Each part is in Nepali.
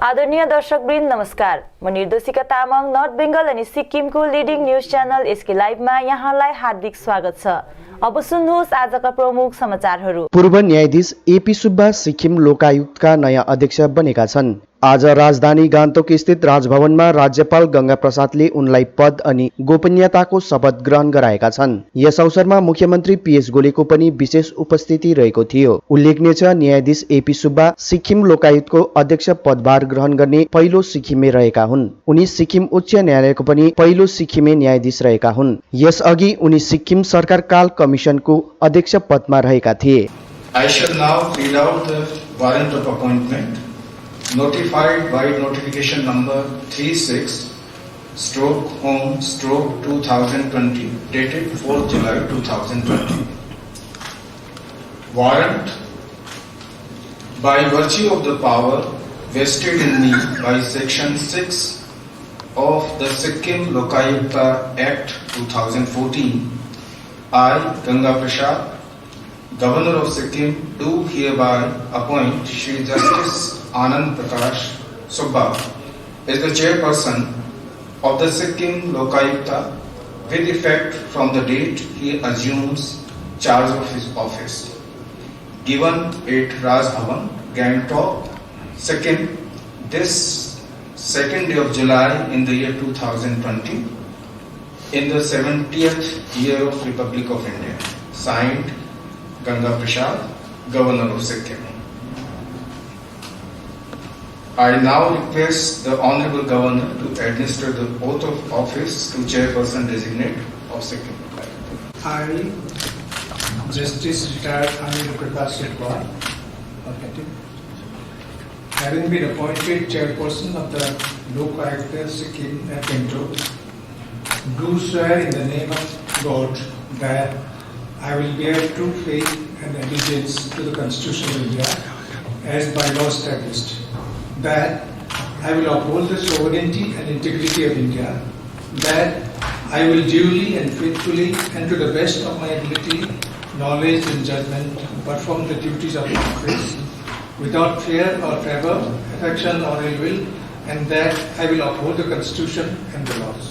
आदरणीय दर्शकवृन्द नमस्कार। म निर्दोषिका तामाङ नर्थ बेंगल अनि सिक्किमको लिडिङ न्यूज च्यानल एसके लाइभमा यहाँलाई हार्दिक स्वागत छ। अब सुन्नुहोस् आजका प्रमुख समाचारहरू। पूर्व न्यायाधीश एपी सुब्बा सिक्किम लोकायुक्तका नयाँ अध्यक्ष बनेका छन्। आज राजधानी गान्तोक स्थित राजभवनमा राज्यपाल गंगा प्रसादले उनलाई पद अनि गोपनीयताको शपथ ग्रहण गराएका छन्। यस अवसरमा मुख्यमन्त्री पीएस गोलेको पनि विशेष उपस्थिति रहेको थियो। उल्लेखनीय छ, न्यायाधीश एपी सुब्बा सिक्किम लोकायुक्तको अध्यक्ष पदभार ग्रहण गर्ने पहिलो सिक्किमे रहेका हुन्। उनी सिक्किम उच्च न्यायालयको पनि पहिलो सिक्किमे न्यायाधीश रहेका हुन्। यसअघि उनी सिक्किम सरकार काल कमिसनको अध्यक्ष पदमा रहेका थिए। I shall now read out the warrant of appointment notified by notification number 36/home/2020 dated 4th July 2020. Warrant by virtue of the power vested in me by section 6 of the Sikkim Lokayukta Act 2014, I, Ganga Prasad, Governor of Sikkim, do hereby appoint Shri Justice Anand Prakash Subba as the chairperson of the Sikkim Lokayukta with effect from the date he assumes charge of his office. Given at Raj Bhavan, Gangtok, Sikkim, this 2nd day of July in the year 2020, in the 70th year of Republic of India. Signed, Ganga Prasad, Governor of Sikkim. I now request the Honorable Governor to administer the oath of office to Chairperson Designate of Sikkim. I, Justice Retired Anand Prakash Subba, having been appointed Chairperson of the Lokayukta Sikkim at Gangtok, do swear in the name of God that I will bear true faith and allegiance to the Constitution of India as by law established, that I will uphold the sovereignty and integrity of India, that I will duly and faithfully and to the best of my ability, knowledge and judgment perform the duties of office without fear or favor, affection or ill will, and that I will uphold the Constitution and the laws.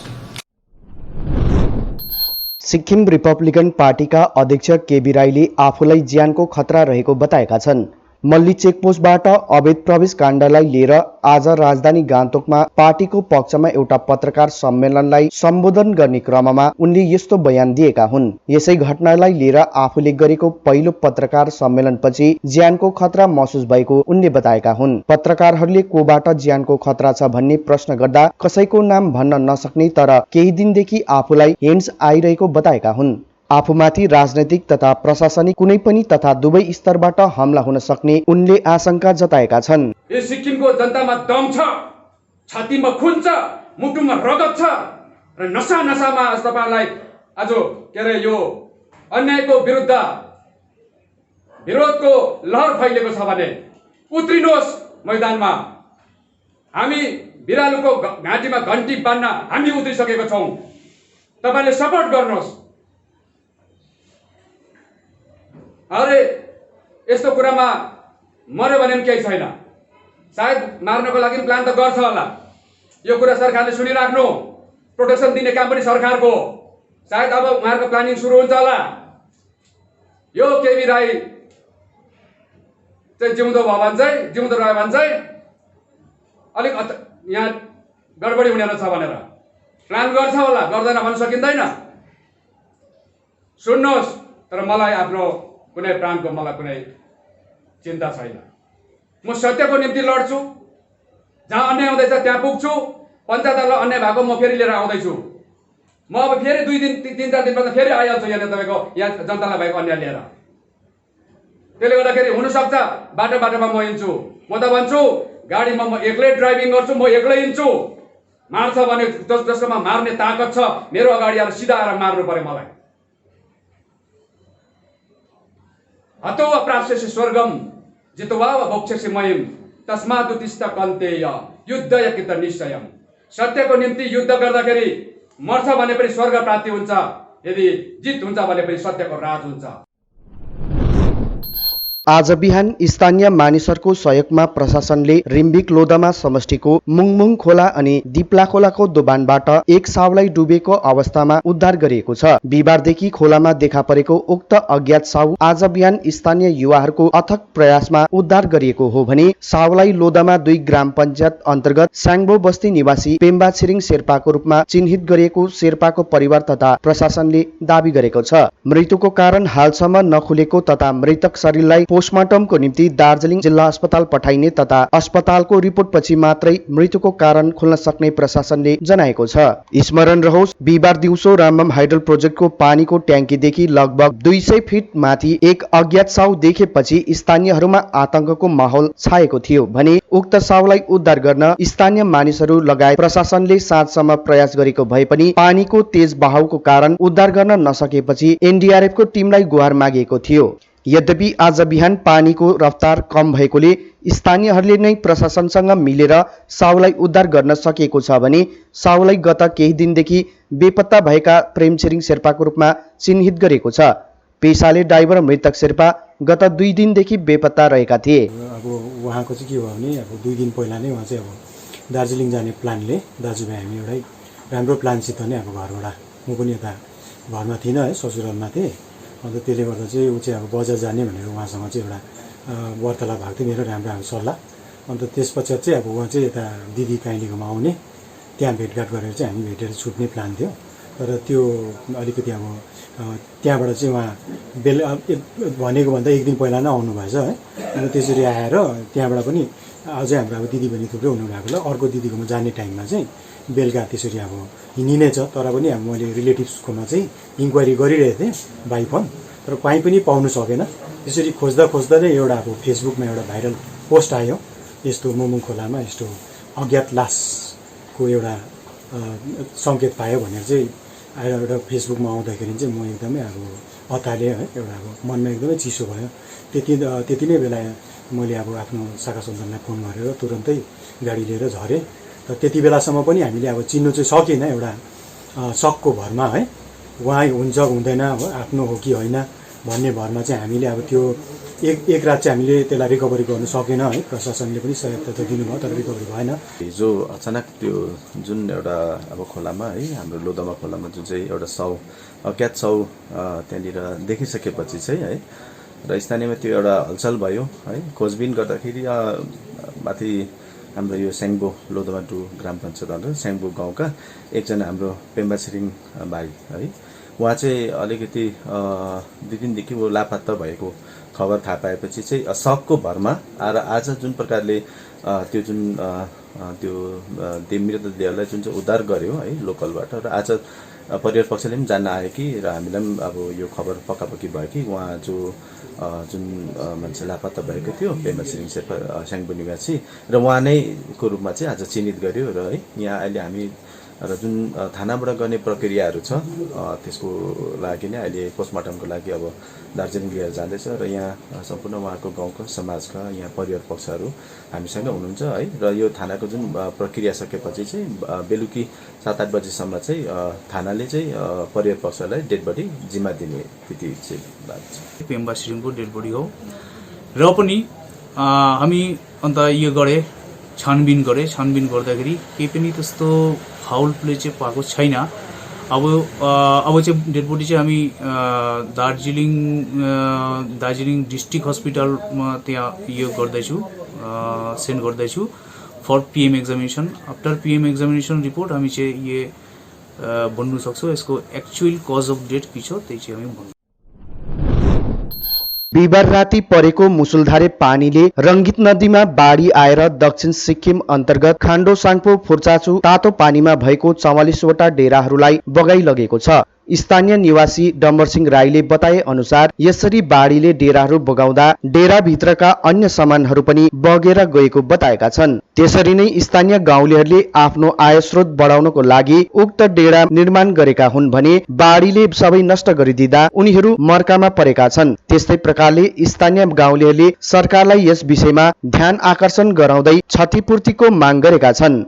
Sikkim Republican पार्टीका अध्यक्ष केबी राईले आफूलाई ज्यानको खतरा रहेको बताएका छन्। मल्ली चेकपोस्टबाट अवैध प्रवेश काण्डलाई लिएर आज राजधानी गान्तोकमा पार्टीको पक्षमा एउटा पत्रकार सम्मेलनलाई सम्बोधन गर्ने क्रममा उनले यस्तो बयान दिएका हुन्। यसै घटनालाई लिएर आफूले गरेको पहिलो पत्रकार सम्मेलनपछि ज्यानको खतरा महसुस भएको उनले बताएका हुन्। पत्रकारहरूले कोबाट ज्यानको खतरा छ भन्ने प्रश्न गर्दा कसैको नाम भन्न नसक्ने तर केही दिनदेखि आफूलाई हेन्ड्स आइरहेको बताएका हुन्। आफूमाथि राजनैतिक तथा प्रशासनिक कुनै पनि तथा दुवै स्तरबाट हमला हुन सक्ने उनले आशंका जताएका छन्। यस सिक्किमको जनतामा दम छ, छातीमा खुन छ, मुटुमा रगत छ र नसामा आज तपाईलाई आज के अरे यो अन्यायको विरोधको लहर फैलेको छ भने उत्रिनुहोस् मैदानमा। हामी बिरालोको घाँटीमा घन्टी बान्न हामी उत्रिसकेको छौं। तपाईले सपोर्ट गर्नुहोस्। अरे यस्तो कुरामा मर्यो भने पनि केही छैन, सायद मार्नको लागि प्लान त गर्छ होला। यो कुरा सरकारले सुनिराख्नु, प्रोटेक्सन दिने काम पनि सरकारको, सायद अब उहाँहरूको प्लानिङ सुरु हुन्छ होला। यो केबी राई चाहिँ जिउँदो रह्यो भने चाहिँ अलिक यहाँ गडबडी हुने रहेछ भनेर प्लान गर्छ होला, गर्दैन भन्न सकिँदैन। सुन्नुहोस्, तर मलाई आफ्नो कुनै प्राणको मलाई कुनै चिन्ता छैन। म सत्यको निम्ति लड्छु, जहाँ अन्याय हुँदैछ त्यहाँ पुग्छु। पञ्चायतलाई अन्याय भएको म फेरि लिएर आउँदैछु। म अब फेरि 2 दिन 3-4 दिनपछि फेरि आइहाल्छु यहाँ तपाईको यहाँ जनतालाई भएको अन्याय लिएर। त्यसले गर्दाखेरि हुनसक्छ बाटोमा म हिँड्छु। म त भन्छु गाडीमा म एक्लै ड्राइभिङ गर्छु, म एक्लै हिँड्छु। मार्छ भने जसकोमा मार्ने ताकत छ मेरो अगाडि आएर सिधा आएर मार्नु पर्यो मलाई। हतो अप्राप्स्यसि स्वर्गम जित्वा भोक्ष्यसि मयिम तस्मादुत्तिष्ठ कन्तेय युद्धय कृत निश्चयम। सत्यको निम्ति युद्ध गर्दाखेरि मर्छ भने पनि स्वर्ग प्राप्ति हुन्छ, यदि जित हुन्छ भने पनि सत्यको राज हुन्छ। आज बिहान स्थानीय मानिसहरूको सहयोगमा प्रशासनले रिम्बिक लोधमा समष्टिको मुङमुङ खोला अनि दिप्ला खोलाको दोबानबाट एक साउलाई डुबेको अवस्थामा उद्धार गरिएको छ। बिहिबारदेखि खोलामा देखा परेको उक्त अज्ञात साउ आज बिहान स्थानीय युवाहरूको अथक प्रयासमा उद्धार गरिएको हो भने साउलाई लोधमा 2 ग्राम पञ्चायत अन्तर्गत स्याङ्बो बस्ती निवासी पेम्बा छिरिङ शेर्पाको रूपमा चिन्हित गरिएको शेर्पाको परिवार तथा प्रशासनले दावी गरेको छ। मृत्युको कारण हालसम्म नखुलेको तथा मृतक शरीरलाई पोस्टमार्टमको निम्ति दार्जिलिङ जिल्ला अस्पताल पठाइने तथा अस्पतालको रिपोर्टपछि मात्रै मृत्युको कारण खुल्न सक्ने प्रशासनले जनाएको छ। स्मरण रहोस्, बिहिबार दिउँसो रामबम हाइडल प्रोजेक्टको पानीको ट्याङ्कीदेखि लगभग 200 फिट माथि एक अज्ञात साउ देखेपछि स्थानीयहरूमा आतंकको माहौल छाएको थियो भने उक्त साउलाई उद्धार गर्न स्थानीय मानिसहरू लगायत प्रशासनले साँझसम्म प्रयास गरेको भए पनि पानीको तेज बहावको कारण उद्धार गर्न नसकेपछि एनडीआरएफको टिमलाई गुहार मागिएको थियो। यद्यपि आज बिहान पानीको रफ्तार कम भएकोले स्थानीयहरूले नै प्रशासनसँग मिलेर साउलाई उद्धार गर्न सकिएको छ भने साउलाई गत केही दिनदेखि बेपत्ता भएका प्रेम छिरिङ शेर्पाको रूपमा चिन्हित गरेको छ। पेसाले ड्राइभर मृतक शेर्पा गत 2 दिनदेखि बेपत्ता रहेका थिए। अब उहाँको चाहिँ के भयो भने अब 2 दिन पहिला नै उहाँ चाहिँ अब दार्जिलिङ जाने प्लानले दाजुभाइ हामी एउटै राम्रो प्लानसित नै अब घरबाट म पनि यता घरमा थिइनँ है, ससुरालमा थिएँ। अन्त त्यसले गर्दा चाहिँ ऊ चाहिँ अब बजार जाने भनेर उहाँसँग चाहिँ एउटा वार्तालाप भएको थियो, मेरो राम्रो सल्लाह। अन्त त्यस पश्चात चाहिँ अब उहाँ चाहिँ यता दिदी काइलीकोमा आउने, त्यहाँ भेटघाट गरेर चाहिँ हामी भेटेर छुट्ने प्लान थियो। तर त्यो अलिकति अब त्यहाँबाट चाहिँ उहाँ भनेको भन्दा 1 दिन पहिला नै आउनु भएछ है। अन्त त्यसरी आएर त्यहाँबाट पनि अझै हाम्रो अब दिदी पनि थुप्रै हुनुभएकोलाई अर्को दिदीकोमा जाने टाइममा चाहिँ बेलुका त्यसरी अब हिँडिनै छ। तर पनि अब मैले रिलेटिभ्सकोमा चाहिँ इन्क्वायरी गरिरहेको थिएँ बाई फोन, तर कहीँ पनि पाउनु सकेन। त्यसरी खोज्दा खोज्दा नै एउटा अब फेसबुकमा एउटा भाइरल पोस्ट आयो, यस्तो मुमुङ खोलामा यस्तो अज्ञात लासको एउटा सङ्केत पायो भनेर चाहिँ आएर एउटा फेसबुकमा आउँदाखेरि चाहिँ म एकदमै अब अतालिएँ है, एउटा अब मनमा एकदमै चिसो भयो। त्यति नै बेला मैले अब आफ्नो शाखा सन्तानलाई फोन गरेर तुरन्तै गाडी लिएर झरेँ। र त्यति बेलासम्म पनि हामीले अब चिन्नु चाहिँ सकिनँ, एउटा सकको भरमा है, उहाँ हुन्छ हुँदैन हो, आफ्नो हो कि होइन भन्ने भरमा चाहिँ हामीले अब त्यो एक रात चाहिँ हामीले त्यसलाई रिकभरी गर्नु सकेन है। प्रशासनले पनि सहायता त दिनुभयो तर रिकभरी भएन। हिजो अचानक त्यो जुन एउटा अब खोलामा है, हाम्रो लोधमा खोलामा जुन चाहिँ एउटा साउ अज्ञात साउ त्यहाँनिर देखिसकेपछि चाहिँ है र स्थानीयमा त्यो एउटा हलचल भयो है। खोजबिन गर्दाखेरि माथि हाम्रो यो स्याङ्बो लोधमा 2 ग्राम पञ्चायत अन्तर्गत स्याङ्बो गाउँका एकजना हाम्रो पेम्बा छिरिङ भाइ है, उहाँ चाहिँ अलिकति 2 दिनदेखि वो लापत्ता भएको खबर थाहा पाएपछि चाहिँ सकको भरमा आएर आज जुन प्रकारले त्यो जुन त्यो मृतदेहलाई जुन चाहिँ उद्धार गर्यो है लोकलबाट, र आज परिवार पक्षले पनि जान्न आयो कि र हामीलाई पनि अब यो खबर पक्कापक्की भयो कि उहाँ जुन मान्छे लापत्ता भएको थियो पेम्बा छिरिङ शेर्पा स्याङ्बो निवासी र उहाँ नै को रूपमा चाहिँ आज चिन्हित गर्यो। र है यहाँ अहिले हामी र जुन थानाबाट गर्ने प्रक्रियाहरू छ त्यसको लागि नै अहिले पोस्टमार्टमको लागि अब दार्जिलिङ लिएर जाँदैछ। र यहाँ सम्पूर्ण उहाँको गाउँको समाजका यहाँ परिवार पक्षहरू हामीसँग हुनुहुन्छ है। र यो थानाको जुन प्रक्रिया सकेपछि चाहिँ बेलुकी 7-8 बजीसम्म चाहिँ थानाले चाहिँ परिवार पक्षलाई डेड बडी जिम्मा दिने स्थिति चाहिँ भएको छ। पेम्बा छिरिङको डेड बडी हो र पनि हामी अन्त यो गरे छानबिन गर्दाखेरि केही पनि त्यस्तो फाउल प्ले चाहिँ पाएको छैन। अब चाहिँ डेड बडी चाहिँ हामी दार्जिलिङ डिस्ट्रिक्ट हस्पिटलमा त्यहाँ यो गर्दैछु, सेन्ड गर्दैछु for PM examination. After PM examination report हामी चाहिँ यो भन्नु सक्छौँ यसको एक्चुअल कज अफ डेथ के छ त्यही चाहिँ हामी भन्नु। बिहिबार राति परेको मुसुलधारे पानीले रङ्गित नदीमा बाढी आएर दक्षिण सिक्किम अन्तर्गत खान्डो साङपो फुर्चाचु तातो पानीमा भएको 44 वटा डेराहरूलाई बगाई लगेको छ। स्थानीय निवासी डम्बरसिंह राईले बताए अनुसार यसरी बाढीले डेराहरू बगाउँदा डेराभित्रका अन्य सामानहरू पनि बगेर गएको बताएका छन्। त्यसरी नै स्थानीय गाउँलेहरूले आफ्नो आय स्रोत बढाउनको लागि उक्त डेरा निर्माण गरेका हुन् भने बाढीले सबै नष्ट गरिदिँदा उनीहरू मर्कामा परेका छन्। त्यस्तै प्रकारले स्थानीय गाउँलेहरूले सरकारलाई यस विषयमा ध्यान आकर्षण गराउँदै क्षतिपूर्तिको माग गरेका छन्।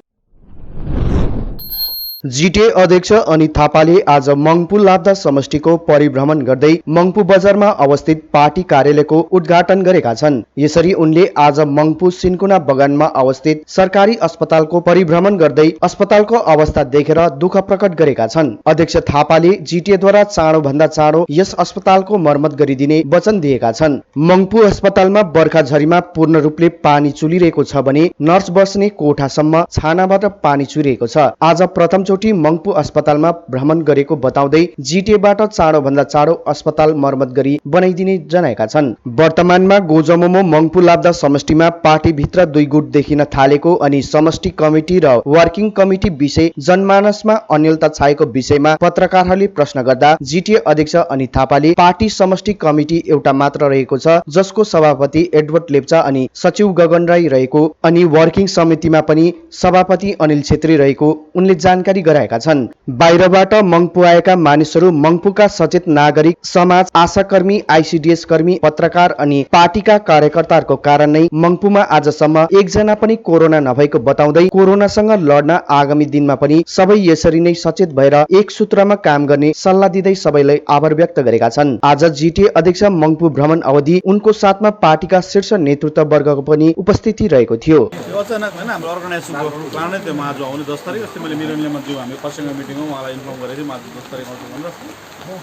जिटिए अध्यक्ष अनित थापाले आज मङ्पु लाब्दा समष्टिको परिभ्रमण गर्दै मङ्पु बजारमा अवस्थित पार्टी कार्यालयको उद्घाटन गरेका छन्। यसरी उनले आज मङ्पु सिन्कुना बगानमा अवस्थित सरकारी अस्पतालको परिभ्रमण गर्दै अस्पतालको अवस्था देखेर दुःख प्रकट गरेका छन्। अध्यक्ष थापाले जिटिएद्वारा चाँडोभन्दा चाँडो यस अस्पतालको मर्मत गरिदिने वचन दिएका छन्। मङ्पु अस्पतालमा बर्खा झरीमा पूर्ण रूपले पानी चुलिरहेको छ भने नर्स बस्ने कोठासम्म छानाबाट पानी चुरिएको छ। आज प्रथमचोटि मङ्पु अस्पतालमा भ्रमण गरेको बताउँदै जिटिएबाट चाँडोभन्दा चाँडो अस्पताल मर्मत गरी बनाइदिने जनाएका छन्। वर्तमानमा गोजमोमो मङ्पु लाब्दा समष्टिमा पार्टीभित्र दुई गुट देखिन थालेको अनि समष्टि कमिटी र वर्किङ कमिटी विषय जनमानसमा अन्यलता छाएको विषयमा पत्रकारहरूले प्रश्न गर्दा जिटिए अध्यक्ष अनित थापाले पार्टी समष्टि कमिटी एउटा मात्र रहेको छ, जसको सभापति एडवर्ड लेप्चा अनि सचिव गगन राई रहेको अनि वर्किङ समितिमा पनि सभापति अनिल छेत्री रहेको उनले जानकारी गराएका छन्। बाहिरबाट मङ्पु आएका मानिसहरू मङ्पुका सचेत नागरिक, समाज, आशाकर्मी, आइसिडिएस कर्मी, पत्रकार अनि पार्टीका कार्यकर्ताहरूको कारण नै मङ्पुमा आजसम्म एकजना पनि कोरोना नभएको बताउँदै कोरोनासँग लड्न आगामी दिनमा पनि सबै यसरी नै सचेत भएर एक सूत्रमा काम गर्ने सल्लाह दिँदै सबैलाई आभार व्यक्त गरेका छन्। आज जिटिए अध्यक्ष मङ्पु भ्रमण अवधि उनको साथमा पार्टीका शीर्ष नेतृत्व वर्गको पनि उपस्थिति रहेको थियो। अचानक होइन हाम्रो अर्गनाइजेसनको प्लान नै थियो म आज आउने 10 तारिक अस्ति मैले मेरो नियममा जो हामी पर्सनल मिटिङमा उहाँलाई इन्फर्म गरेको थिएँ म आज 10 तारिक आउँछु भनेर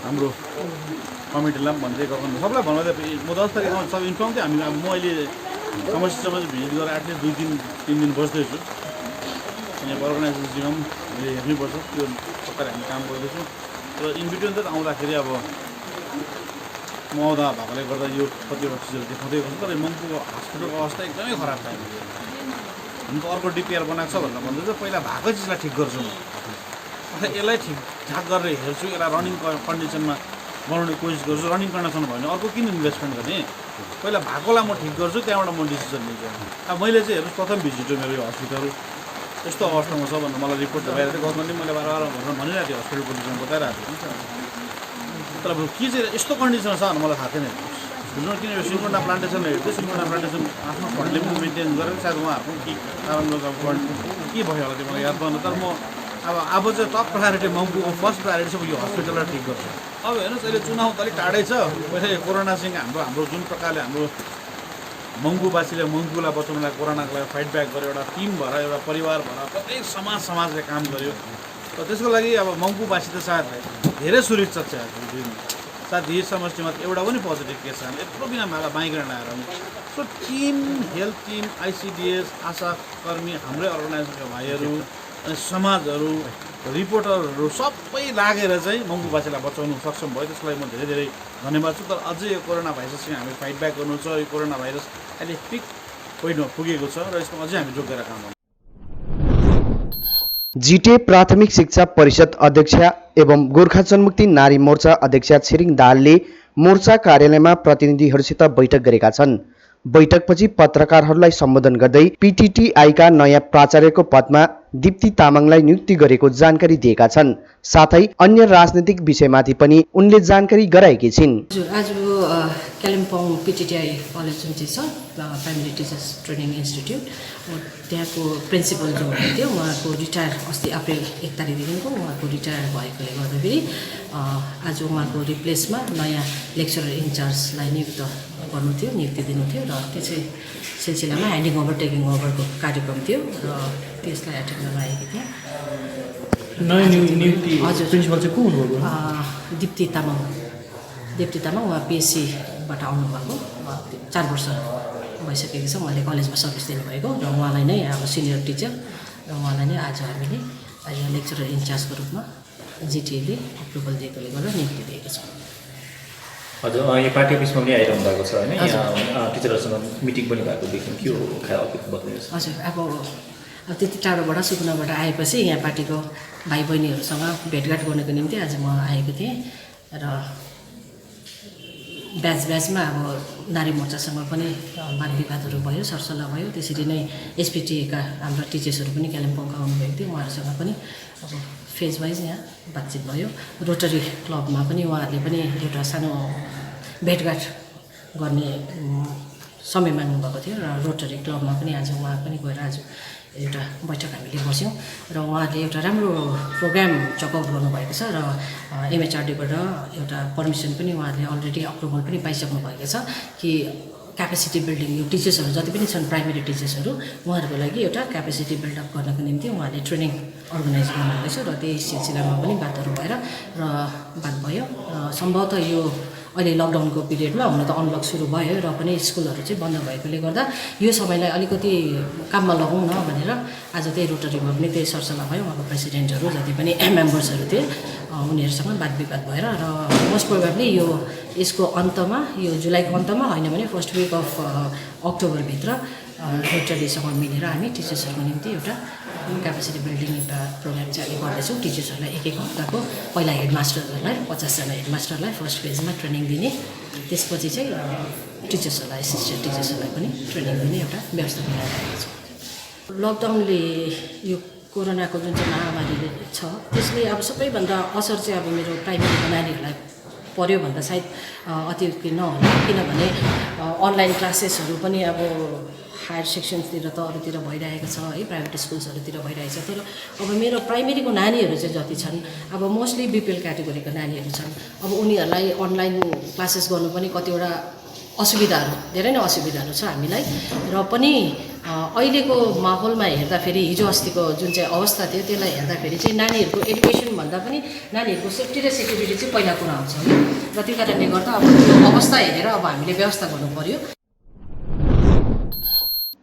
हाम्रो कमिटीलाई भन्दै गर्नु सबलाई भन्दै म 10 तारिक आउँछु सब इन्फर्म थिएँ। हामी म अहिले समस्या भिजिट गरेर एटलिस्ट 2-3 दिन बस्दैछु। यहाँ अर्गनाइजेसनमा हामीले हेर्नुपर्छ त्यो प्रकारले हामी काम गर्दैछौँ र इन्भिटेसन त आउँदाखेरि अब म आउँदा भएकोले गर्दा यो कतिवटा चिजहरू देखाउँदै गर्छु तर मङ्पुको हस्पिटलको अवस्था एकदमै खराब छ। हामी त अर्को डिपिआर बनाएको छ भनेर भन्दैछ पहिला भएको चिजलाई ठिक गर्छु म यसलाई ठिकठाक गरेर हेर्छु यसलाई रनिङ कन्डिसनमा बनाउने कोसिस गर्छु। रनिङ कन्डिसन भयो भने अर्को किन इन्भेस्टमेन्ट गर्ने पहिला भएकोलाई म ठिक गर्छु त्यहाँबाट म डिसिजन लिन्छु। अब मैले चाहिँ हेर्नु प्रथम भिजिट हो मेरो यो हस्पिटल यस्तो अवस्थामा छ भनेर मलाई रिपोर्ट भइरहेको थियो। गभर्मेन्टले मैले बार भनेर भनिरहेको थियो हस्पिटलको कन्डिसन बताइरहेको थियो तर अब के चाहिँ यस्तो कन्डिसनमा छ भनेर मलाई थाहा थिएन। बुझ्नु किन यो सिन्कोना प्लान्टेसन हेर्थ्यो सिन्कोना प्लान्टेसन आफ्नो फन्डले पनि मेन्टेन गरेर सायद उहाँहरूको के कारणले के भयो होला त्यो मलाई याद भएन तर म अब चाहिँ टप प्रायोरिटी मङ्पुको फर्स्ट प्रायोरिटी चाहिँ यो हस्पिटललाई ठिक गर्छु। अब हेर्नुहोस् अहिले चुनाव त अलिक टाढै छ पहिला कोरोनासँग हाम्रो जुन प्रकारले हाम्रो मङ्पुवासीले मङ्पुलाई बचाउनलाई कोरोनाको लागि फाइट ब्याक गर्यो एउटा टिम भएर एउटा परिवार भएर प्रत्येक समाजले काम गर्यो र त्यसको लागि अब मङ्पुवासी त सायद धेरै सुरक्षित छ। सायद यस समष्टिमा एउटा पनि पोजिटिभ केस छैन यत्रो बिना माइग्रेन्ट आएर सो टिम हेल्थ टिम आइसिडिएस आशाकर्मी हाम्रै अर्गनाइजेसनका भाइहरू अनि समाजहरू रिपोर्टरहरू सबै लागेर चाहिँ मङ्पुवासीलाई बचाउनु सक्षम भयो। त्यसको लागि म धेरै धेरै धन्यवाद छु। तर अझै यो कोरोना भाइरससँग हामी फाइट ब्याक गर्नु छ। यो कोरोना भाइरस अहिले पिक पोइन्टमा पुगेको छ र यसमा अझै हामी जोगेर काम गर्नु। जिटिए प्राथमिक शिक्षा परिषद अध्यक्ष एवं गोर्खा जनमुक्ति नारी मोर्चा अध्यक्ष छिरिङ दाहालले मोर्चा कार्यालयमा प्रतिनिधिहरूसित बैठक गरेका छन्। बैठकपछि पत्रकारहरूलाई सम्बोधन गर्दै पिटिटिआईका नयाँ प्राचार्यको पदमा दीप्ति तामाङलाई नियुक्ति गरेको जानकारी दिएका छन्। साथै अन्य राजनीतिक विषयमाथि पनि उनले जानकारी गराएकी छिन्। आज कालिम्पोङ पिटिटिआई कलेज जुन चाहिँ छ प्राइमेरी टिचर्स ट्रेनिङ इन्स्टिट्युट त्यहाँको प्रिन्सिपल जो हुनुहुन्थ्यो उहाँको रिटायर अस्ति अप्रिल 1 तारिकदेखिको उहाँको रिटायर भएकोले गर्दाखेरि आज उहाँको रिप्लेसमा नयाँ लेक्चरर इन्चार्जलाई नियुक्त गर्नु थियो नियुक्ति दिनु थियो र त्यसै सिलसिलामा ह्यान्डिङ ओभर टेकिङ ओभरको कार्यक्रम थियो र त्यसलाई एटेन्ड गर्न आएकी थिएँ। नयाँ नियुक्ति हजुर प्रिन्सिपल चाहिँ को हुनुभयो? दीप्ति तामाङ उहाँ पिएससीबाट आउनुभएको 4 वर्ष भइसकेको छ। उहाँले कलेजमा सर्भिस दिनुभएको र उहाँलाई नै अब सिनियर टिचर र उहाँलाई नै आज हामीले लेक्चरर इन्चार्जको रूपमा जिटिएले अप्रुभल दिएकोले गर्दा नियुक्ति दिएको छ। हजुर यो पार्टी अफिसमा पनि आइरहनु भएको छ होइन यहाँ टिचरहरूसँग मिटिङ पनि भएको देख्यौँ के हो बताउनुहोस्। हजुर अब त्यति टाढोबाट सुकुनाबाट आएपछि यहाँ पार्टीको भाइ बहिनीहरूसँग भेटघाट गर्नको निम्ति आज म आएको थिएँ र ब्याचमा अब नारी मोर्चासँग पनि वाद विवादहरू भयो सरसल्लाह भयो। त्यसरी नै एसपिटिएका हाम्रा टिचर्सहरू पनि कालिम्पोङका आउनुभएको थियो उहाँहरूसँग पनि अब फेज वाइज यहाँ बातचित भयो। रोटरी क्लबमा पनि उहाँहरूले पनि एउटा सानो भेटघाट गर्ने समय माग्नुभएको थियो र रोटरी क्लबमा पनि आज उहाँ पनि गएर आज एउटा बैठक हामीले बस्यौँ र उहाँले एउटा राम्रो प्रोग्राम चकआउट गर्नुभएको छ र एमएचआरडीबाट एउटा पर्मिसन पनि उहाँले अलरेडी अप्रुभल पनि पाइसक्नु भएको छ कि क्यापेसिटी बिल्डिङ यो टिचर्सहरू जति पनि छन् प्राइमेरी टिचर्सहरू उहाँहरूको लागि एउटा क्यापेसिटी बिल्डअप गर्नको निम्ति उहाँले ट्रेनिङ अर्गनाइज गर्नुहुँदैछ र त्यही सिलसिलामा पनि बातहरू भएर र बात भयो सम्भवतः यो अहिले लकडाउनको पिरियडमा हुन त अनलक सुरु भयो र पनि स्कुलहरू चाहिँ बन्द भएकोले गर्दा यो समयलाई अलिकति काममा लगाउँ न भनेर आज त्यही रोटरीमा पनि त्यही सरसल्लाह भयो उहाँको प्रेसिडेन्टहरू जति पनि मेम्बर्सहरू थिए उनीहरूसँग बात विवाद भएर र मोस्ट प्रोबेबली यो यसको अन्तमा यो जुलाईको अन्तमा होइन भने फर्स्ट विक अफ अक्टोबरभित्र रोटरीसँग मिलेर हामी टिचर्सहरूको निम्ति एउटा क्यापेसिटी बिल्डिङ एउटा प्रोग्राम चाहिँ हामी गर्दैछौँ टिचर्सहरूलाई एक हप्ताको पहिला हेडमास्टरहरूलाई 50जना हेडमास्टरलाई फर्स्ट फेजमा ट्रेनिङ दिने त्यसपछि चाहिँ टिचर्सहरूलाई एसिस्टेन्ट टिचर्सहरूलाई पनि ट्रेनिङ दिने एउटा व्यवस्था मिलाइरहेको छ लकडाउनले यो कोरोनाको जुन चाहिँ महामारी छ त्यसले अब सबैभन्दा असर चाहिँ अब मेरो प्राइमेरीको नानीहरूलाई पर्यो भन्दा सायद अत्युक्ति नहोला किनभने अनलाइन क्लासेसहरू पनि अब हायर सेक्सन्सतिर त अरूतिर भइरहेको छ है प्राइभेट स्कुल्सहरूतिर भइरहेको छ तर अब मेरो प्राइमेरीको नानीहरू चाहिँ जति छन् अब मोस्टली बिपिएल क्याटेगोरीको नानीहरू छन् अब उनीहरूलाई अनलाइन क्लासेस गर्नु पनि कतिवटा असुविधाहरू धेरै नै असुविधाहरू छ हामीलाई र पनि अहिलेको माहौलमा हेर्दाखेरि हिजो अस्तिको जुन चाहिँ अवस्था थियो त्यसलाई हेर्दाखेरि चाहिँ नानीहरूको एडुकेसन भन्दा पनि नानीहरूको सेफ्टी र सेक्युरिटी चाहिँ पहिला कुरा आउँछ र त्यो कारणले गर्दा अब त्यो अवस्था हेरेर अब हामीले व्यवस्था गर्नु पर्यो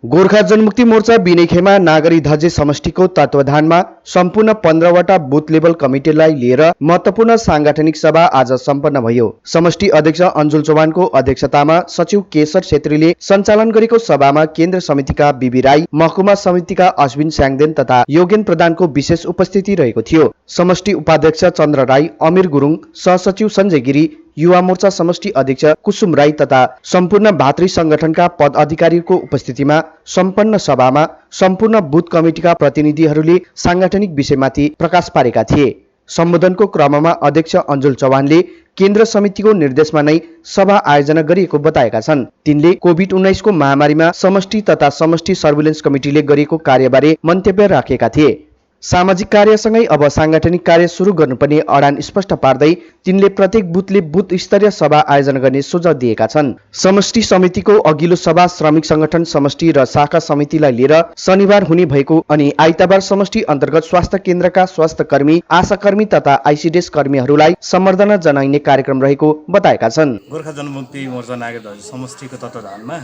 गोर्खा जनमुक्ति मोर्चा बिनेखेमा नागरी धजे समष्टिको तत्वाधानमा सम्पूर्ण 15वटा बुथ लेभल कमिटीलाई लिएर महत्वपूर्ण सांगठनिक सभा आज सम्पन्न भयो। समष्टि अध्यक्ष अन्जुल चौहानको अध्यक्षतामा सचिव केशर छेत्रीले सञ्चालन गरेको सभामा केन्द्र समितिका बिबी राई, महकुमा समितिका अश्विन स्याङदेन तथा योगेन प्रधानको विशेष उपस्थिति रहेको थियो। समष्टि उपाध्यक्ष चन्द्र राई, अमिर गुरुङ, सहसचिव सञ्जय गिरी, युवा मोर्चा समष्टि अध्यक्ष कुसुम राई तथा सम्पूर्ण भातृ संगठनका पद अधिकारीको उपस्थितिमा सम्पन्न सभामा सम्पूर्ण बुथ कमिटीका प्रतिनिधिहरूले सांगठनिक विषयमाथि प्रकाश पारेका थिए। सम्बोधनको क्रममा अध्यक्ष अन्जुल चौहानले केन्द्र समितिको निर्देशमा नै सभा आयोजना गरिएको बताएका छन्। तिनले कोभिड-19 को महामारीमा समष्टि तथा समष्टि सर्भिलेन्स कमिटीले गरेको कार्यबारे मन्तव्य राखेका थिए। सामाजिक कार्यसँगै अब सांगठनिक कार्य सुरु गर्नुपर्ने अडान स्पष्ट पार्दै तिनले प्रत्येक बुथले बुथ स्तरीय सभा आयोजना गर्ने सुझाव दिएका छन्। समष्टि समितिको अघिल्लो सभा श्रमिक संगठन समष्टि र शाखा समितिलाई लिएर शनिबार हुने भएको अनि आइतबार समष्टि अन्तर्गत स्वास्थ्य केन्द्रका स्वास्थ्य कर्मी, आशा कर्मी तथा आइसिडिएस कर्मीहरूलाई सम्बर्धना जनाइने कार्यक्रम रहेको बताएका छन्। गोर्खा जनमुक्ति मोर्चा नागरिक समष्टिको तत्वाधानमा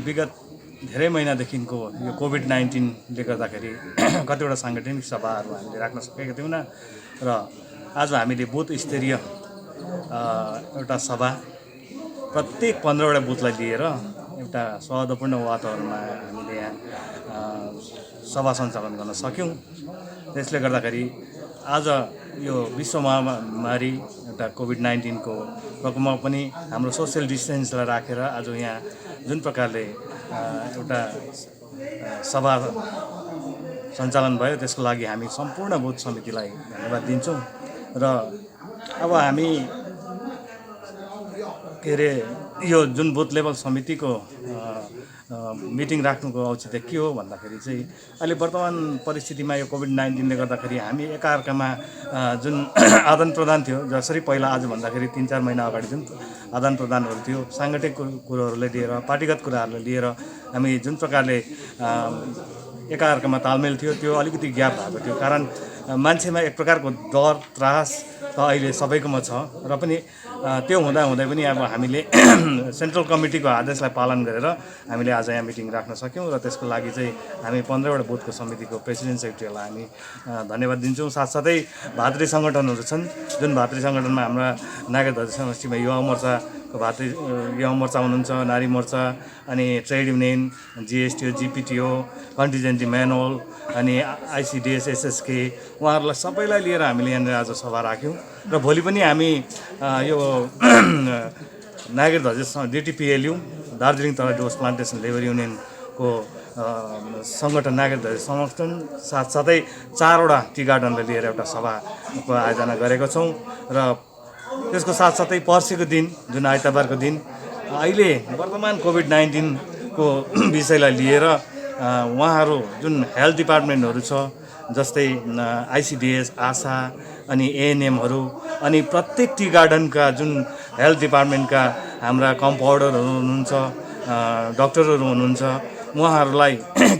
विगत धेरै महिनादेखिको यो कोभिड-19ले गर्दाखेरि कतिवटा साङ्गठनिक सभाहरू हामीले राख्न सकेका थियौँ न र आज हामीले बुथ स्तरीय एउटा सभा प्रत्येक 15वटा बुथलाई लिएर एउटा सौहार्दपूर्ण वातावरणमा हामीले यहाँ सभा सञ्चालन गर्न सक्यौँ। त्यसले गर्दाखेरि आज यो विश्व महामारी एउटा कोभिड-19 को प्रकोपमा पनि हाम्रो सोसियल डिस्टेन्सलाई राखेर आज यहाँ जुन प्रकारले एउटा सभा सञ्चालन भयो त्यसको लागि हामी सम्पूर्ण बुथ समितिलाई धन्यवाद दिन्छौँ र अब हामी के अरे यो जुन बुथ लेभल समितिको मिटिङ राख्नुको औचित्य के हो भन्दाखेरि चाहिँ अहिले वर्तमान परिस्थितिमा यो कोभिड-19ले गर्दाखेरि हामी एकाअर्कामा जुन आदान प्रदान थियो जसरी पहिला आज भन्दाखेरि 3-4 महिना अगाडि जुन आदान प्रदानहरू थियो साङ्गठनिक कुरोहरूलाई लिएर पार्टीगत कुराहरूलाई लिएर हामी जुन प्रकारले एकाअर्कामा तालमेल थियो त्यो अलिकति ग्याप भएको थियो। कारण मान्छेमा एक प्रकारको डर त्रास त अहिले सबैकोमा छ र पनि त्यो हुँदै पनि अब हामीले सेन्ट्रल कमिटीको आदेशलाई पालन गरेर हामीले आज यहाँ मिटिङ राख्न सक्यौँ र त्यसको लागि चाहिँ हामी 15वटा बुथको समितिको प्रेसिडेन्ट सेक्रेटरीलाई हामी धन्यवाद दिन्छौँ। साथसाथै भातृ सङ्गठनहरू छन् जुन भातृ सङ्गठनमा हाम्रा नागरिक धजे समष्टिमा युवा मोर्चा हुनुहुन्छ, नारी मोर्चा अनि ट्रेड युनियन, जिएसटिओ, जिपिटिओ, कन्टिजेन्टी म्यानुअल अनि आइसिडिएस, एसएसके उहाँहरूलाई सबैलाई लिएर हामीले यहाँनिर आज सभा राख्यौँ र भोलि पनि हामी यो नागरिक धजे डिटिपिएलयू दार्जिलिङ तराई डुवर्स प्लान्टेसन लेबर युनियनको सङ्गठन नागरिक धजे संगठन साथसाथै 4वटा टी गार्डनलाई लिएर एउटा सभाको आयोजना गरेको छौँ र त्यसको साथसाथै पर्सिको दिन जुन आइतबारको दिन अहिले वर्तमान कोभिड-19 को विषयलाई लिएर उहाँहरू जुन हेल्थ डिपार्टमेन्टहरू छ जस्तै आइसिडिएस, आशा अनि एएनएमहरू अनि प्रत्येक टी गार्डनका जुन हेल्थ डिपार्टमेन्टका हाम्रा कम्पाउन्डरहरू हुनुहुन्छ, डाक्टरहरू हुनुहुन्छ, उहाँहरूलाई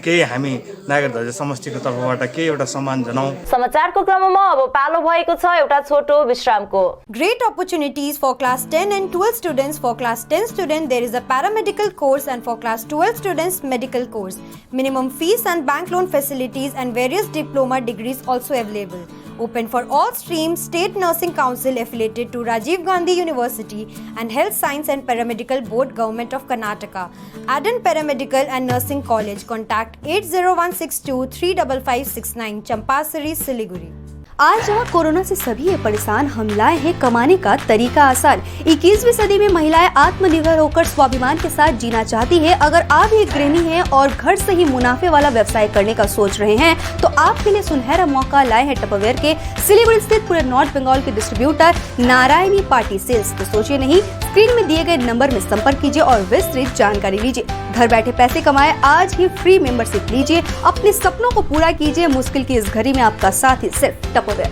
केही हामी नागरिक ध्वज समष्टिको तर्फबाट केही एउटा सम्मान जनाउँ। समाचारको क्रममा अब पालो भएको छ एउटा छोटो विश्रामको। Great opportunities for class 10 and 12 students. For class 10 student there is a paramedical course and for class 12 students medical course. Minimum fees and bank loan facilities and various diploma degrees also available. Open for all streams. State Nursing Council affiliated to Rajiv Gandhi University and Health Science and Paramedical Board, Government of Karnataka. Aden Paramedical and Nursing College. Contact 80162 35569 Champasari, Siliguri. आज जहाँ कोरोना से सभी है परेशान, हम लाए हैं कमाने का तरीका आसान। 21वीं सदी में महिलाएं आत्मनिर्भर होकर स्वाभिमान के साथ जीना चाहती है। अगर आप एक गृहिणी हैं और घर से ही मुनाफे वाला व्यवसाय करने का सोच रहे हैं तो आपके लिए सुनहरा मौका लाए हैं टपरवेयर के सिलीगुड़ी स्थित पूरे नॉर्थ बंगाल के डिस्ट्रीब्यूटर नारायणी पार्टी सेल्स। तो सोचिए नहीं, स्क्रीन में दिए गए नंबर में संपर्क कीजिए और विस्तृत जानकारी लीजिए। घर बैठे पैसे कमाए, आज ही फ्री मेंबरशिप लीजिए, अपने सपनों को पूरा कीजिए। मुश्किल की इस घड़ी में आपका साथ ही सिर्फ टपरवेयर।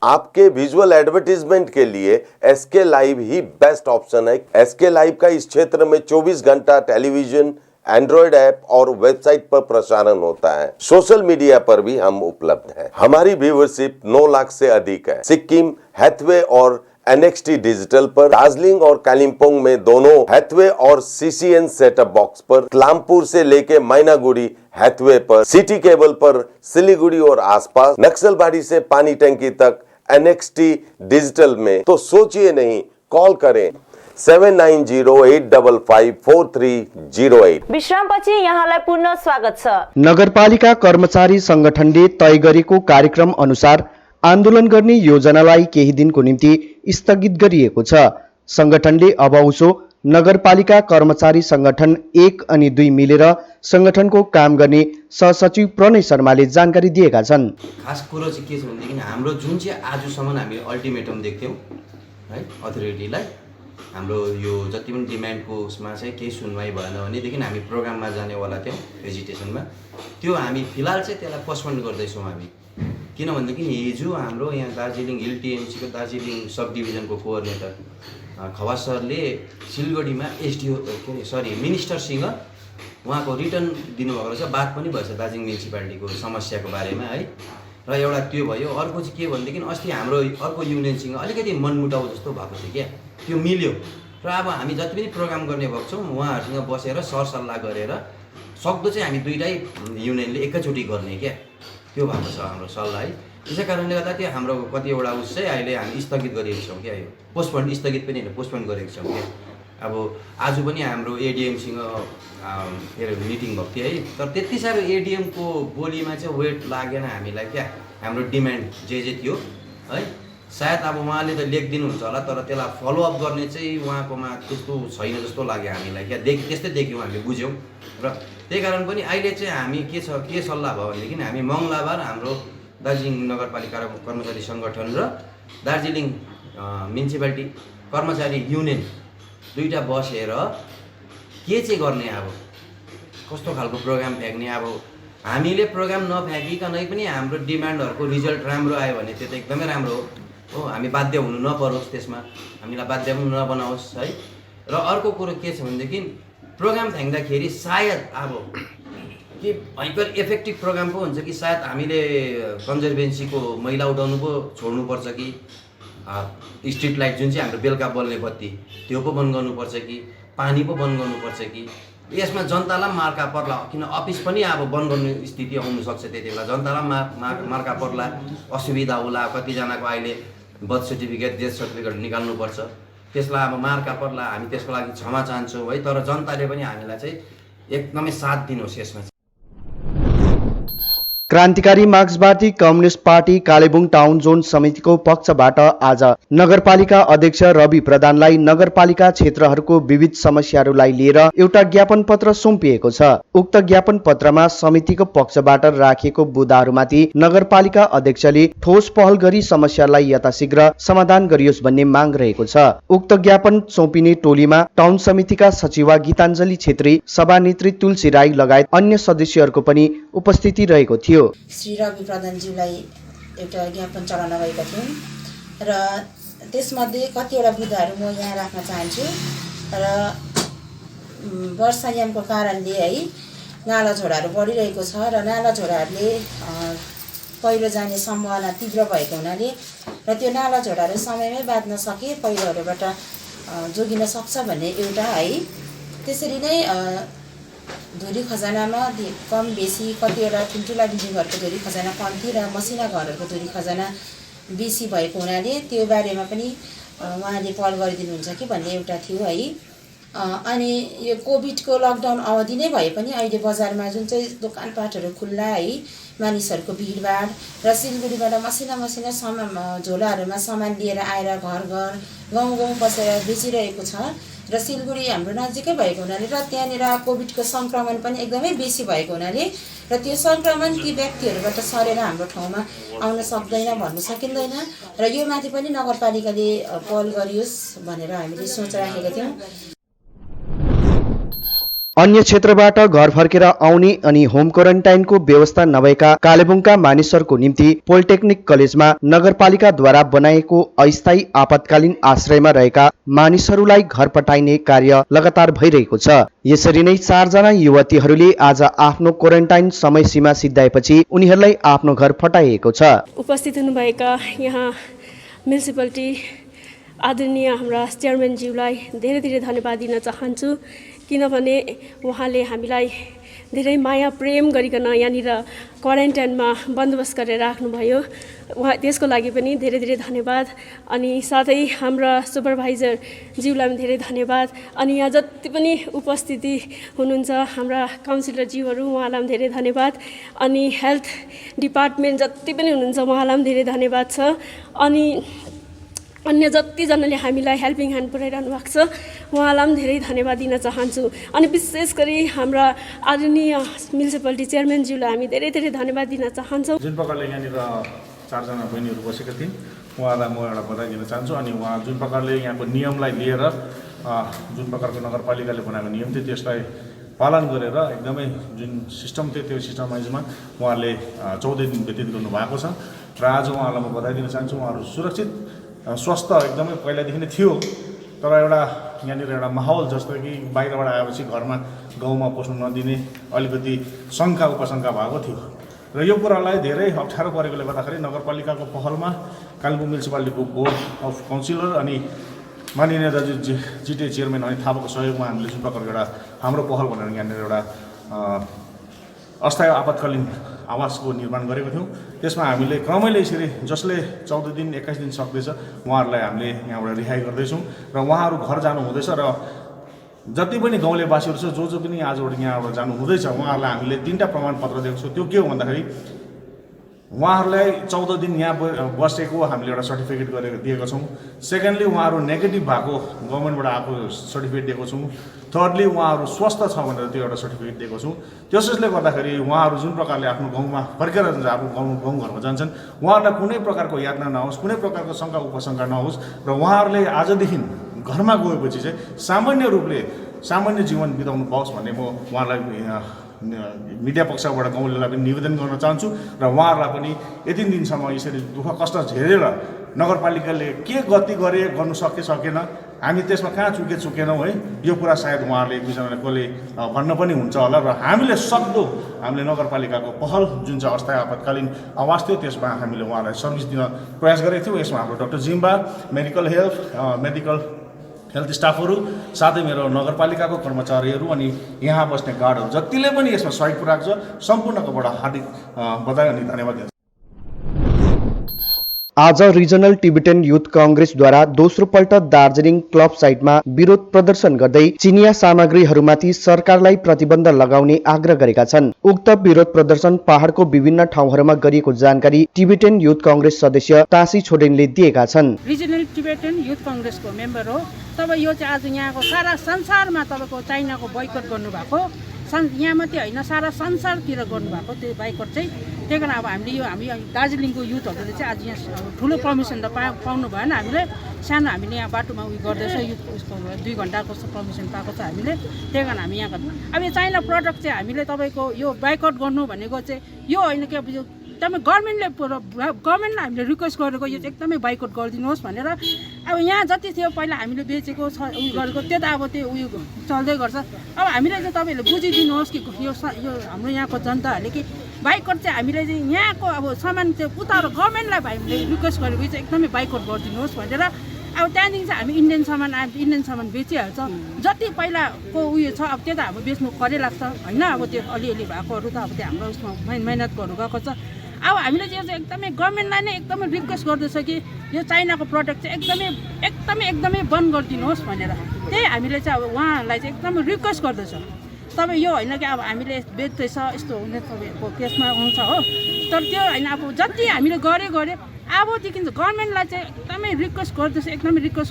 आपके विजुअल एडवर्टीजमेंट के लिए एसके लाइव ही बेस्ट ऑप्शन है। एसके लाइव का इस क्षेत्र में 24 घंटा टेलीविजन, एंड्रॉइड ऐप और वेबसाइट पर प्रसारण होता है। सोशल मीडिया पर भी हम उपलब्ध हैं। हमारी व्यूवरशिप 9 लाख से अधिक है। सिक्किम, हैथवे और NXT डिजिटल पर, दार्जिलिंग और कालिम्पोंग में दोनों हैथवे और CCN सेटअप बॉक्स पर, क्लामपुर से लेके मैनागुड़ी हैथवे पर, सिटी केबल पर सिलीगुड़ी और आसपास, नक्सलबाड़ी से पानी टंकी तक NXT डिजिटल में। तो सोचिए नहीं, कॉल करें 7908554308। विश्रामपछि यहाँलाई पुनः स्वागत छ। नगरपालिका कर्मचारी संगठनले तय गरेको कार्यक्रम अनुसार आन्दोलन गर्ने योजनालाई केही दिनको निम्ति स्थगित गरिएको छ। संगठनले अब उसो नगरपालिका कर्मचारी संगठन 1 अनि 2 मिलेर संगठनको काम गर्ने सहसचिव प्रणय शर्माले जानकारी दिएका छन्। खास कुरो चाहिँ के छ भनेदेखि हाम्रो जुन चाहिँ आजसम्म हामी अल्टिमेटम देख्थ्यौँ है अथोरिटीलाई, हाम्रो यो जति पनि डिमान्डको उसमा चाहिँ केही सुनवाई भएन भनेदेखि हामी प्रोग्राममा जानेवाला थियौँ भेजिटेसनमा। त्यो हामी फिलहाल चाहिँ त्यसलाई पोस्टपोन गर्दैछौँ हामी। किनभनेदेखि हिजो हाम्रो यहाँ दार्जिलिङ हिल टिएमसीको दार्जिलिङ सब डिभिजनको कोअर्डिनेटर खवास सरले सिलगढीमा मिनिस्टरसँग उहाँको रिटर्न दिनुभएको रहेछ, बात पनि भएछ दार्जिलिङ म्युनिसिपालिटीको समस्याको बारेमा है। र एउटा त्यो भयो। अर्को चाहिँ के भनेदेखि अस्ति हाम्रो अर्को युनियनसँग अलिकति मनमुटाउ जस्तो भएको थियो क्या, त्यो मिल्यो। र अब हामी जति पनि प्रोग्राम गर्ने भएको छौँ उहाँहरूसँग बसेर सरसल्लाह गरेर सक्दो चाहिँ हामी दुईटै युनियनले एकैचोटि गर्ने क्या, त्यो भएको छ हाम्रो सल्लाह है। त्यसै कारणले गर्दा त्यो हाम्रो कतिवटा उस चाहिँ अहिले हामी स्थगित गरेको छौँ क्या, यो पोस्टपोन, स्थगित पनि होइन पोस्टपोन गरेको छौँ क्या। अब आज पनि हाम्रो एडिएमसँग के अरे मिटिङ भएको थियो है, तर त्यति साह्रो एडिएमको बोलीमा चाहिँ वेट लागेन हामीलाई क्या। हाम्रो डिमान्ड जे थियो है, सायद अब उहाँले त लेखिदिनुहुन्छ होला तर त्यसलाई फलोअप गर्ने चाहिँ उहाँकोमा त्यस्तो छैन जस्तो लाग्यो हामीलाई क्या। त्यस्तै देख्यौँ, हामीले बुझ्यौँ। र त्यही कारण पनि अहिले चाहिँ हामी के सल्लाह भयो भनेदेखि हामी मङ्गलबार हाम्रो दार्जिलिङ नगरपालिका कर्मचारी सङ्गठन र दार्जिलिङ म्युनिसिपालिटी कर्मचारी युनियन दुईटा बसेर के चाहिँ गर्ने, अब कस्तो खालको प्रोग्राम फ्याँक्ने। अब हामीले प्रोग्राम नफ्याँकिकनै पनि हाम्रो डिमान्डहरूको रिजल्ट राम्रो आयो भने त्यो त एकदमै राम्रो हो। हामी बाध्य हुनु नपरोस्, त्यसमा हामीलाई बाध्य पनि नबनाओस् है। र अर्को कुरो के छ भनेदेखि प्रोग्राम फ्याँक्दाखेरि सायद अब के भयङ्कर इफेक्टिभ प्रोग्राम पो हुन्छ कि सायद हामीले कन्जर्भेन्सीको मैला उठाउनु पो छोड्नुपर्छ कि, स्ट्रिट लाइट जुन चाहिँ हाम्रो बेलुका बल्ने बत्ती त्यो पो बन्द गर्नुपर्छ कि, पानी पो बन्द गर्नुपर्छ कि। यसमा जनतालाई मार्का पर्ला, किन अफिस पनि अब बन्द गर्ने स्थिति आउनसक्छ। त्यति बेला जनतालाई मार्का पर्ला, असुविधा होला। कतिजनाको अहिले बर्थ सर्टिफिकेट, डेथ सर्टिफिकेट निकाल्नुपर्छ, त्यसलाई अब मार्का पर्ला। हामी त्यसको लागि क्षमा चाहन्छौँ है, तर जनताले पनि हामीलाई चाहिँ एकदमै साथ दिनुहोस् यसमा। क्रान्तिकारी मार्क्सवादी communist party Kalimpong town John समितिको पक्षबाट आज नगरपालिका अध्यक्ष रवि प्रधानलाई नगरपालिका क्षेत्रहरूको विविध समस्याहरूलाई लिएर एउटा ज्ञापन पत्र सुम्पिएको छ। उक्त ज्ञापन पत्रमा समितिको पक्षबाट राखिएको बुदाहरूमाथि नगरपालिका अध्यक्षले ठोस पहल गरी समस्यालाई यथाशीघ्र समाधान गरियोस् भन्ने माग रहेको छ। उक्त ज्ञापन सुम्पिने टोलीमा टाउन समितिका सचिवा गीताञ्जली छेत्री, सभानेत्री तुलसी राई लगायत अन्य सदस्यहरूको पनि उपस्थिति रहेको थियो। श्री रवि प्रधानज्यूलाई एउटा ज्ञापन चढाउन गएका थियौँ र त्यसमध्ये कतिवटा मुद्दाहरू म यहाँ राख्न चाहन्छु। र वर्षायामको कारणले है नाला झोडाहरू बढिरहेको छ र नाला झोडाहरूले पहिरो जाने सम्भावना तीव्र भएको हुनाले र त्यो नाला झोडाहरू समयमै बाँध्न सके पहिरोहरूबाट जोगिन सक्छ भन्ने एउटा है। त्यसरी नै धुरी खजानामा कम बेसी कतिवटा ठुल्ठुला बिल्डिङहरूको धुरी खजाना कम्ती र मसिना घरहरूको धुरी खजाना बेसी भएको हुनाले त्यो बारेमा पनि उहाँले पहल गरिदिनुहुन्छ कि भन्ने एउटा थियो है। अनि यो कोभिडको लकडाउन अवधि नै भए पनि अहिले बजारमा जुन चाहिँ दोकानपाटहरू खुल्ला है, मानिसहरूको भिडभाड र सिलगढीबाट मसिना मसिना झोलाहरूमा सामान लिएर आएर घर घर गाउँ गाउँ बसेर बेचिरहेको छ र सिलगढी हाम्रो नजिकै भएको हुनाले र त्यहाँनिर कोभिडको सङ्क्रमण पनि एकदमै बेसी भएको हुनाले र त्यो सङ्क्रमण ती व्यक्तिहरूबाट सरेर हाम्रो ठाउँमा आउन सक्दैन भन्नु सकिँदैन र यो माथि पनि नगरपालिकाले पहल गरियोस् भनेर हामीले सोच राखेका थियौँ। अन्य क्षेत्रबाट घर फर्केर आउने अनि होम क्वारेन्टाइनको व्यवस्था नभएका कालेबुङका मानिसहरूको निम्ति पोलिटेक्निक कलेजमा नगरपालिकाद्वारा बनाएको अस्थायी आपतकालीन आश्रयमा रहेका मानिसहरूलाई घर पठाइने कार्य लगातार भइरहेको छ। यसरी नै 4 जना युवतीहरूले आज आफ्नो क्वारेन्टाइन समय सीमा सिद्धाएपछि उनीहरूलाई आफ्नो घर पठाइएको छ। उपस्थित हुनुभएका यहाँ म्युनिसिपालिटी आदरणीय हाम्रा चेयरम्यानज्यूलाई धेरै धेरै धन्यवाद दिन चाहन्छु, किनभने उहाँले हामीलाई धेरै माया प्रेम गरिकन यहाँनिर क्वारेन्टाइनमा बन्दोबस्त गरेर राख्नुभयो। उहाँ त्यसको लागि पनि धेरै धेरै धन्यवाद। अनि साथै हाम्रा सुपरभाइजरज्यूलाई पनि धेरै धन्यवाद। अनि यहाँ जति पनि उपस्थिति हुनुहुन्छ हाम्रा काउन्सिलरज्यूहरू, उहाँलाई पनि धेरै धन्यवाद। अनि हेल्थ डिपार्टमेन्ट जति पनि हुनुहुन्छ उहाँलाई पनि धेरै धन्यवाद छ। अनि अन्य जतिजनाले हामीलाई हेल्पिङ ह्यान्ड पुऱ्याइरहनु भएको छ उहाँलाई पनि धेरै धन्यवाद दिन चाहन्छु। अनि विशेष गरी हाम्रा आदरणीय म्युनिसिपालिटी चेयरम्यानज्यूलाई हामी धेरै धेरै धन्यवाद दिन चाहन्छौँ। जुन प्रकारले यहाँनिर 4 जना बहिनीहरू बसेका थिइन् उहाँलाई म एउटा बधाई दिन चाहन्छु। अनि उहाँ जुन प्रकारले यहाँको नियमलाई लिएर जुन प्रकारको नगरपालिकाले बनाएको नियम थियो त्यसलाई पालन गरेर एकदमै जुन सिस्टम थियो त्यो सिस्टमाइजमा उहाँहरूले 14 दिन व्यतीत गर्नुभएको छ र आज उहाँलाई म बधाई दिन चाहन्छु। उहाँहरू सुरक्षित स्वस्थ एकदमै पहिलादेखि नै थियो, तर एउटा यहाँनिर एउटा माहौल जस्तो कि बाहिरबाट आएपछि घरमा गाउँमा पस्नु नदिने अलिकति शङ्का उपशङ्का भएको थियो र यो कुरालाई धेरै अप्ठ्यारो परेकोले गर्दाखेरि नगरपालिकाको पहलमा कालेबुङ म्युनिसिपालिटीको बोर्ड अफ काउन्सिलर अनि माननीय दाजु जिटिए चेयरम्यान अनि थापाको सहयोगमा हामीले जुन प्रकारको एउटा हाम्रो पहल भनेर यहाँनिर एउटा अस्थायी आपतकालीन आवासको निर्माण गरेको थियौँ। त्यसमा हामीले क्रमैले यसरी जसले 14 दिन 21 दिन सक्दैछ उहाँहरूलाई हामीले यहाँबाट रिहाई गर्दैछौँ र उहाँहरू घर जानु हुँदैछ र जति पनि गाउँलेवासीहरू छ जो पनि आजबाट यहाँबाट जानु हुँदैछ उहाँहरूलाई हामीले 3टा प्रमाणपत्र दिएको छौँ। त्यो के हो भन्दाखेरि उहाँहरूलाई 14 दिन यहाँ बसेको हामीले एउटा सर्टिफिकेट गरेर दिएका छौँ। सेकेन्डली उहाँहरू नेगेटिभ भएको गभर्मेन्टबाट आएको सर्टिफिकेट दिएको छौँ। थर्डली उहाँहरू स्वस्थ छ भनेर त्यो एउटा सर्टिफिकेट दिएको छौँ। त्यसले गर्दाखेरि उहाँहरू जुन प्रकारले आफ्नो गाउँमा फर्केर आफ्नो गाउँघरमा जान्छन् उहाँहरूलाई कुनै प्रकारको यातना नहोस्, कुनै प्रकारको शङ्का उपशङ्का नहोस् र उहाँहरूले आजदेखि घरमा गएपछि चाहिँ सामान्य जीवन बिताउनु पाओस् भन्ने म उहाँलाई मिडिया पक्षबाट गाउँलेलाई पनि निवेदन गर्न चाहन्छु र उहाँहरूलाई पनि यति दिनसम्म यसरी दुःख कष्ट झेलेर नगरपालिकाले के गति गर्नु सकेन, हामी त्यसमा कहाँ चुकेनौँ है, यो कुरा सायद उहाँहरूले एक दुईजनाले कसले भन्न पनि हुन्छ होला र हामीले सक्दो हामीले नगरपालिकाको पहल जुन चाहिँ अस्थायी आपतकालीन आवास थियो त्यसमा हामीले उहाँलाई सर्भिस दिन प्रयास गरेको थियौँ। यसमा हाम्रो डाक्टर जिम्बा, मेडिकल हेल्थ स्टाफहरू साथै मेरो नगरपालिकाको कर्मचारीहरू अनि यहाँ बस्ने गार्डहरू जतिले पनि यसमा सहयोग पुऱ्याएको छ सम्पूर्णकोबाट हार्दिक बधाई अनि धन्यवाद दिन्छु। आज रिजनल टिबेटन युथ कांग्रेसद्वारा दोस्रो पल्ट दार्जिलिङ क्लब साइटमा विरोध प्रदर्शन गर्दै चिनिया सामग्रीहरूमाथि सरकारलाई प्रतिबन्ध लगाउने आग्रह गरेका छन्। उक्त विरोध प्रदर्शन पहाडको विभिन्न ठाउँहरूमा गरिएको जानकारी टिबेटन युथ कांग्रेस सदस्य तासी छोडेनले दिएका छन्। रिजनल टिबेटन युथ कांग्रेसको मेम्बर हो। तब यो चाहिँ आज यहाँको सारा संसारमा तपाईँको चाइनाको बोयकट गर्नुभएको, यहाँ मात्रै होइन सारा संसारतिर गर्नुभएको त्यो बाइकट चाहिँ। त्यही कारण अब हामीले हामी दार्जिलिङको युथहरूले चाहिँ आज यहाँ ठुलो पर्मिसन त पाउनु भएन। हामीले सानो हामीले यहाँ बाटोमा उयो गर्दैछ, युथ उसको 2 घन्टाको पर्मिसन पाएको छ हामीले। त्यही कारण हामी यहाँ गर्नु। अब यो चाइना प्रडक्ट चाहिँ हामीले तपाईँको यो बाइकट गर्नु भनेको चाहिँ यो होइन कि अब यो एकदमै गभर्मेन्टलाई हामीले रिक्वेस्ट गरेको यो चाहिँ एकदमै बाइकट गरिदिनुहोस् भनेर। अब यहाँ जति थियो पहिला हामीले बेचेको उयो गरेको त्यो त अब त्यो उयो चल्दै गर्छ। अब हामीले चाहिँ तपाईँहरूले बुझिदिनुहोस् कि यो हाम्रो यहाँको जनताहरूले कि बाइकट चाहिँ हामीले चाहिँ यहाँको अब सामान चाहिँ उता गभर्मेन्टलाई हामीले रिक्वेस्ट गरेको चाहिँ एकदमै बाइकट गरिदिनुहोस् भनेर। अब त्यहाँदेखि चाहिँ हामी इन्डियन सामान बेचिहाल्छ। जति पहिलाको उयो छ अब त्यो त हाम्रो बेच्नु परै लाग्छ होइन। अब त्यो अलिअलि भएकोहरू त अब त्यो हाम्रो उसमा मेहनतहरू गएको छ। अब हामीले चाहिँ एकदमै गभर्मेन्टलाई नै एकदमै रिक्वेस्ट गर्दैछ कि यो चाइनाको प्रडक्ट चाहिँ एकदमै बन्द गरिदिनुहोस् भनेर। त्यही हामीले चाहिँ अब उहाँहरूलाई चाहिँ एकदमै रिक्वेस्ट गर्दैछ। तपाईँ यो होइन कि अब हामीले बेच्दैछ यस्तो हुने तपाईँको केसमा आउँछ हो। तर त्यो होइन, अब जति हामीले गऱ्यो अबदेखि गभर्मेन्टलाई चाहिँ एकदमै रिक्वेस्ट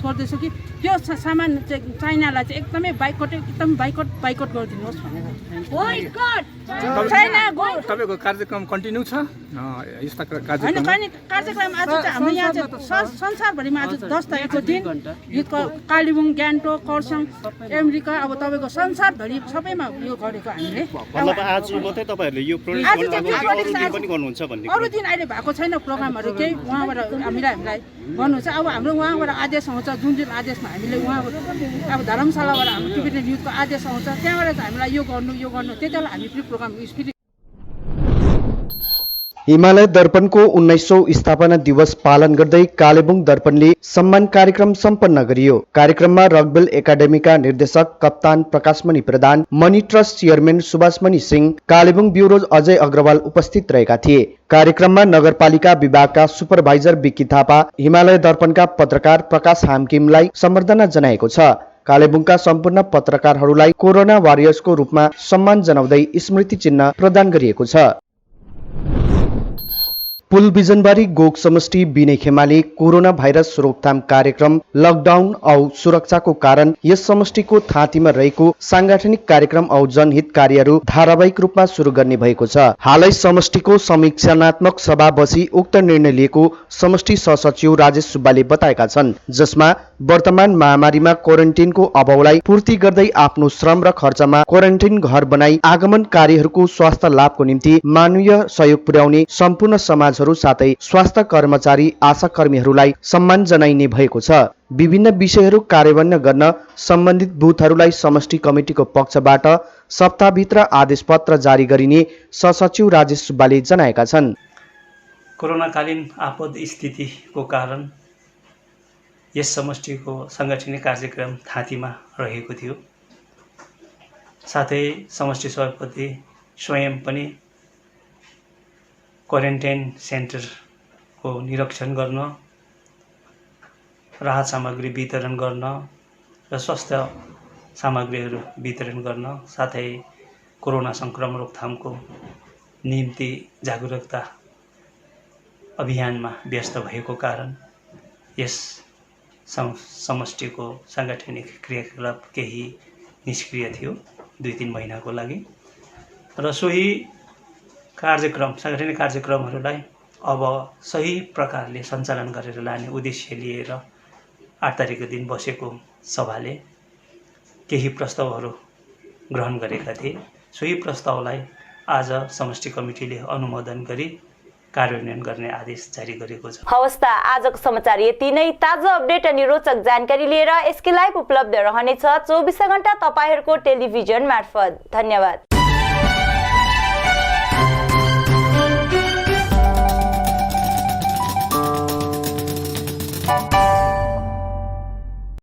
गर्दैछ कि यो सामान चाहिँ चाइनालाई चाहिँ एकदमै बाइकट गरिदिनुहोस् भनेर। तपाईँको कार्यक्रम कन्टिन्यू छ यस्ता कार्यक्रम? कार्यक्रम आज चाहिँ हाम्रो यहाँ चाहिँ संसारभरिमा आज 10 तारिकको दिन युथको कालेबुङ, गान्तोक, खरसाङ, अमेरिका अब तपाईँको संसारभरि सबैमा यो गरेको हामीले। मतलब आज मात्रै तपाईँहरूले यो अरू दिन अहिले भएको छैन प्रोग्रामहरू केही। उहाँबाट हामीलाई गर्नुहुन्छ। अब हाम्रो उहाँबाट आदेश आउँछ, जुन आदेशमा हामीले उहाँबाट अब धर्मशालाबाट हाम्रो टिबेटन युथको आदेश आउँछ, त्यहाँबाट चाहिँ हामीलाई यो गर्नु त्यति बेला हामी प्रोग्राम हिमालय दर्पणको 1900 स्थापना दिवस पालन गर्दै कालेबुङ दर्पणले सम्मान कार्यक्रम सम्पन्न गरियो। कार्यक्रममा रकबेल एकाडेमीका निर्देशक कप्तान Prakashmani Pradhan, money trust chairman Subhashmani Singh, Kalimpong bureau Ajay Agarwal उपस्थित रहेका थिए। कार्यक्रममा नगरपालिका विभागका सुपरभाइजर विक्की थापा, हिमालय दर्पणका पत्रकार प्रकाश हामकिमलाई सम्बर्धना जनाएको छ। कालेबुङका सम्पूर्ण पत्रकारहरूलाई कोरोना वारियर्सको रूपमा सम्मान जनाउँदै स्मृति चिन्ह प्रदान गरिएको छ। पुल बिजनबारी गोक समष्टि विनय खेमाले कोरोना भाइरस रोकथाम कार्यक्रम, लकडाउन औ सुरक्षाको कारण यस समष्टिको थाँतीमा रहेको सांगठनिक कार्यक्रम औ जनहित कार्यहरू धारावाहिक रूपमा सुरु गर्ने भएको छ। हालै समष्टिको समीक्षात्मक सभा बसी उक्त निर्णय लिएको समष्टि सहसचिव राजेश सुब्बाले बताएका छन्, जसमा वर्तमान महामारीमा क्वारेन्टिनको अभावलाई पूर्ति गर्दै आफ्नो श्रम र खर्चमा क्वारेन्टिन घर बनाई आगमनकारीहरूको स्वास्थ्य लाभको निम्ति मानवीय सहयोग पुर्याउने सम्पूर्ण समाजहरू साथै स्वास्थ्य कर्मचारी आशा कर्मीहरूलाई सम्मान जनाइने भएको छ। विभिन्न विषयहरू कार्यान्वयन गर्न सम्बन्धित बुथहरूलाई समष्टि कमिटिको पक्षबाट सप्ताहभित्र आदेशपत्र जारी गरिने सहसचिव राजेश सुब्बाले जनाएका छन्। कोरोनाकालीन आपद स्थितिको कारण यस समष्टिको सांगठनिक कार्यक्रम थाँतीमा रहेको थियो। साथै समष्टि सभापति स्वयं पनि क्वारेन्टाइन सेन्टरको निरीक्षण गर्न, राहत सामग्री वितरण गर्न र स्वास्थ्य सामग्रीहरू वितरण गर्न, साथै कोरोना संक्रमण रोकथामको निम्ति जागरुकता अभियानमा व्यस्त भएको कारण यस समष्टिको सांगठनिक क्रियाकलाप केही निष्क्रिय थियो 2-3 महिनाको लागि र सोही कार्यक्रम सांगठनिक कार्यक्रमहरूलाई अब सही प्रकारले सञ्चालन गरेर लाने उद्देश्य लिएर 8 तारिकको दिन बसेको सभाले केही प्रस्तावहरू ग्रहण गरेका थिए। सोही प्रस्तावलाई आज समष्टि कमिटीले अनुमोदन गरी कार्यान्वयन गर्ने आदेश जारी गरेको छ। हवस् त, आजको समाचार यति नै। ताजा अपडेट अनि रोचक जानकारी लिएर एसके लाइभ उपलब्ध रहनेछ 24 घण्टा तपाईहरुको टेलिभिजन मार्फत। धन्यवाद।